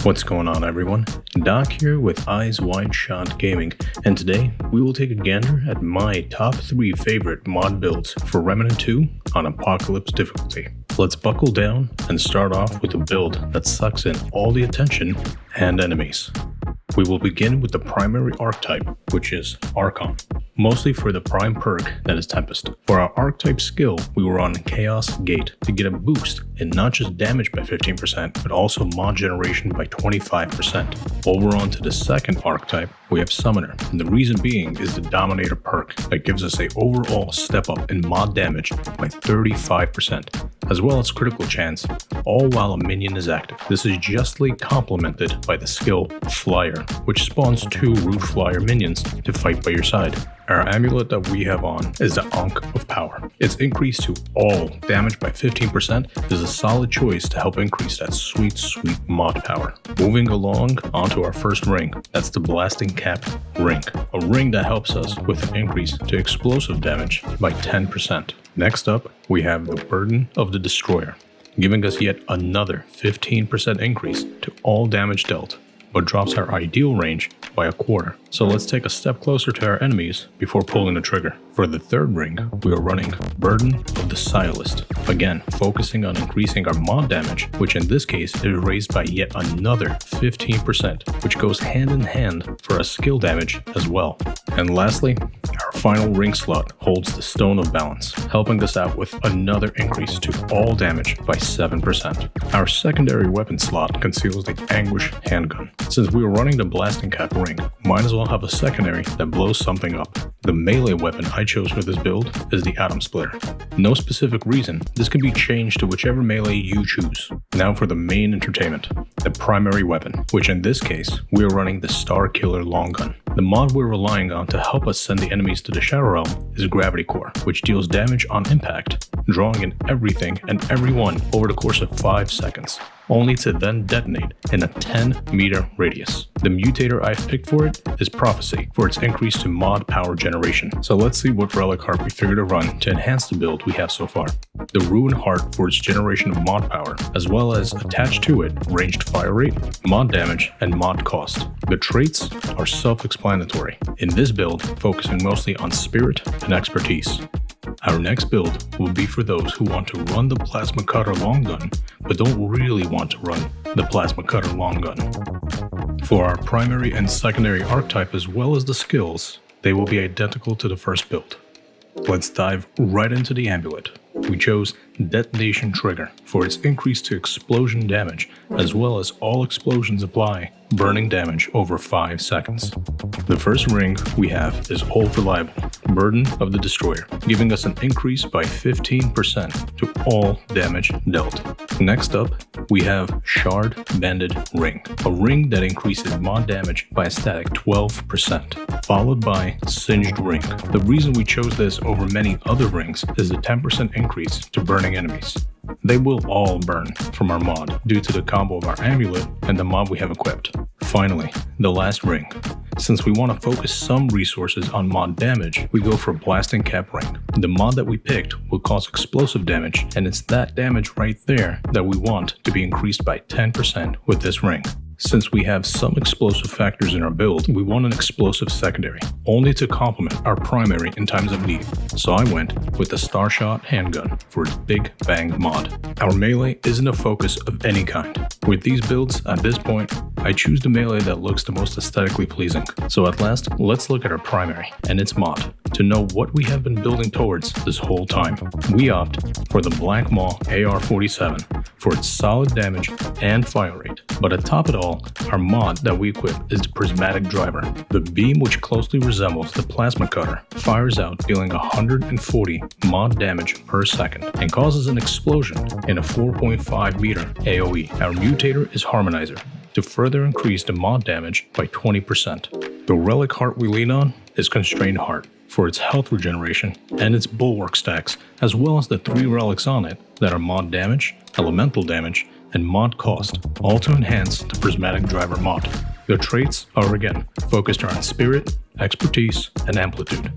What's going on, everyone? Doc here with Eyes Wide Shot Gaming, and today we will take a gander at my top 3 favorite mod builds for Remnant 2 on Apocalypse difficulty. Let's buckle down and start off with a build that sucks in all the attention and enemies. We will begin with the primary archetype, which is Archon, mostly for the prime perk that is Tempest. For our archetype skill, we were on Chaos Gate to get a boost in not just damage by 15%, but also mod generation by 25%. Over on to the second archetype, we have Summoner, and the reason being is the Dominator perk that gives us a overall step up in mod damage by 35%, as well as critical chance, all while a minion is active. This is justly complemented by the skill Flyer, which spawns 2 Root Flyer minions to fight by your side. Our amulet that we have on is the Ankh of Power. Its increase to all damage by 15% is a solid choice to help increase that sweet mod power. Moving along onto our first ring, that's the Blasting Cap ring, a ring that helps us with an increase to explosive damage by 10%. Next up, we have the Burden of the Destroyer, giving us yet another 15% increase to all damage dealt, but drops our ideal range by a quarter. So let's take a step closer to our enemies before pulling the trigger. For the third ring, we are running Burden of the Sciolist, again focusing on increasing our mod damage, which in this case is raised by yet another 15%, which goes hand in hand for a skill damage as well. And lastly, our final ring slot holds the Stone of Balance, helping us out with another increase to all damage by 7%. Our secondary weapon slot conceals the Anguish handgun. Since we were running the Blasting Cap ring, might as well have a secondary that blows something up. The melee weapon I chose for this build is the Atom Splitter. No specific reason, this can be changed to whichever melee you choose. Now for the main entertainment, the primary weapon, which in this case, we are running the StarKiller long gun. The mod we're relying on to help us send the enemies to the Shadow Realm is Gravity Core, which deals damage on impact, drawing in everything and everyone over the course of 5 seconds, only to then detonate in a 10-meter radius. The mutator I've picked for it is Prophecy, for its increase to mod power generation. So let's see what relic heart we figure to run to enhance the build we have so far. The Ruin Heart for its generation of mod power, as well as attached to it ranged fire rate, mod damage, and mod cost. The traits are self-explanatory, in this build focusing mostly on spirit and expertise. Our next build will be for those who want to run the Plasma Cutter long gun, but don't really want to run the Plasma Cutter long gun. For our primary and secondary archetype as well as the skills, they will be identical to the first build. Let's dive right into the amulet. We chose Detonation Trigger for its increase to explosion damage, as well as all explosions apply burning damage over 5 seconds. The first ring we have is Old Reliable, Burden of the Destroyer, giving us an increase by 15% to all damage dealt. Next up, we have Shard Banded Ring, a ring that increases mod damage by a static 12%, followed by Singed Ring. The reason we chose this over many other rings is the 10% increase to burning enemies. They will all burn from our mod due to the combo of our amulet and the mod we have equipped. Finally, the last ring. Since we want to focus some resources on mod damage, we go for Blasting Cap ring. The mod that we picked will cause explosive damage, and it's that damage right there that we want to be increased by 10% with this ring. Since we have some explosive factors in our build, we want an explosive secondary, only to complement our primary in times of need. So I went with the Starshot handgun for its Big Bang mod. Our melee isn't a focus of any kind. With these builds, at this point, I choose the melee that looks the most aesthetically pleasing. So at last, let's look at our primary and its mod to know what we have been building towards this whole time. We opt for the Black Maw AR-47 for its solid damage and fire rate, but atop it all, our mod that we equip is the Prismatic Driver. The beam, which closely resembles the Plasma Cutter, fires out dealing 140 mod damage per second and causes an explosion in a 4.5 meter AoE. Our mutator is Harmonizer to further increase the mod damage by 20%. The relic heart we lean on is Constrained Heart for its health regeneration and its bulwark stacks, as well as the 3 relics on it that are mod damage, elemental damage, and mod cost, all to enhance the Prismatic Driver mod. The traits are again focused around spirit, expertise, and amplitude.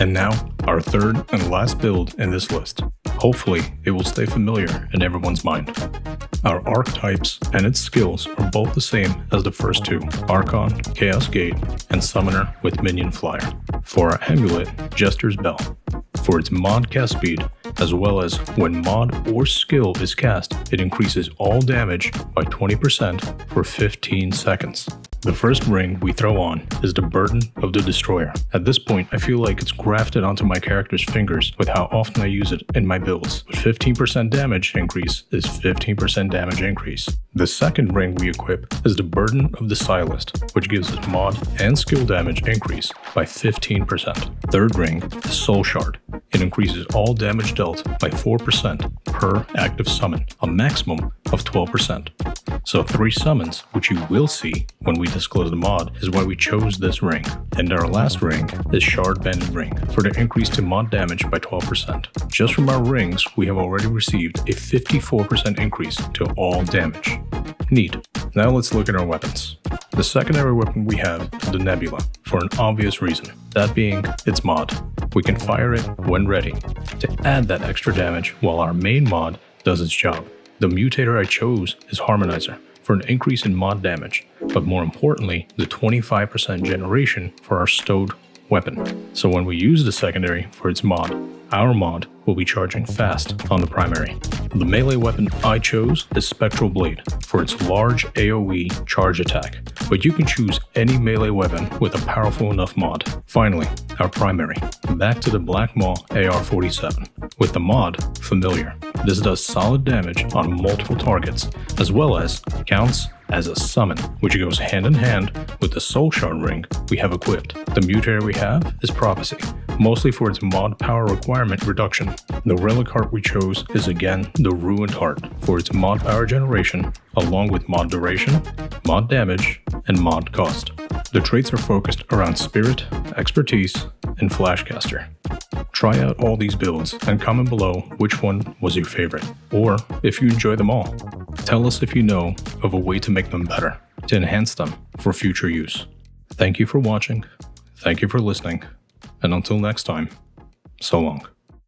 And now, our third and last build in this list. Hopefully, it will stay familiar in everyone's mind. Our archetypes and its skills are both the same as the first two, Archon, Chaos Gate, and Summoner with Minion Flyer. For our amulet, Jester's Bell. For its mod cast speed, as well as when mod or skill is cast, it increases all damage by 20% for 15 seconds. The first ring we throw on is the Burden of the Destroyer. At this point, I feel like it's grafted onto my character's fingers with how often I use it in my builds. But 15% damage increase is 15% damage increase. The second ring we equip is the Burden of the Stylist, which gives us mod and skill damage increase by 15%. Third ring is Soul Shard. It increases all damage dealt by 4% per active summon, a maximum of 12%. So 3 summons, which you will see when we disclose the mod, is why we chose this ring. And our last ring is Shard Banded Ring, for the increase to mod damage by 12%. Just from our rings, we have already received a 54% increase to all damage. Neat. Now let's look at our weapons. The secondary weapon we have is the Nebula, for an obvious reason, that being its mod. We can fire it when ready to add that extra damage while our main mod does its job. The mutator I chose is Harmonizer, for an increase in mod damage, but more importantly, the 25% generation for our stowed weapon. So when we use the secondary for its mod, our mod will be charging fast on the primary. The melee weapon I chose is Spectral Blade, for its large AoE charge attack, but you can choose any melee weapon with a powerful enough mod. Finally, our primary. Back to the Black Maw AR-47, with the mod Familiar. This does solid damage on multiple targets, as well as counts as a summon, which goes hand in hand with the Soul Shard ring we have equipped. The mutator we have is Prophecy, mostly for its mod power requirement reduction. The relic heart we chose is again the Ruined Heart, for its mod power generation, along with mod duration, mod damage, and mod cost. The traits are focused around Spirit, Expertise, and Flashcaster. Try out all these builds and comment below which one was your favorite, or if you enjoy them all. Tell us if you know of a way to make them better, to enhance them for future use. Thank you for watching, thank you for listening, and until next time, so long.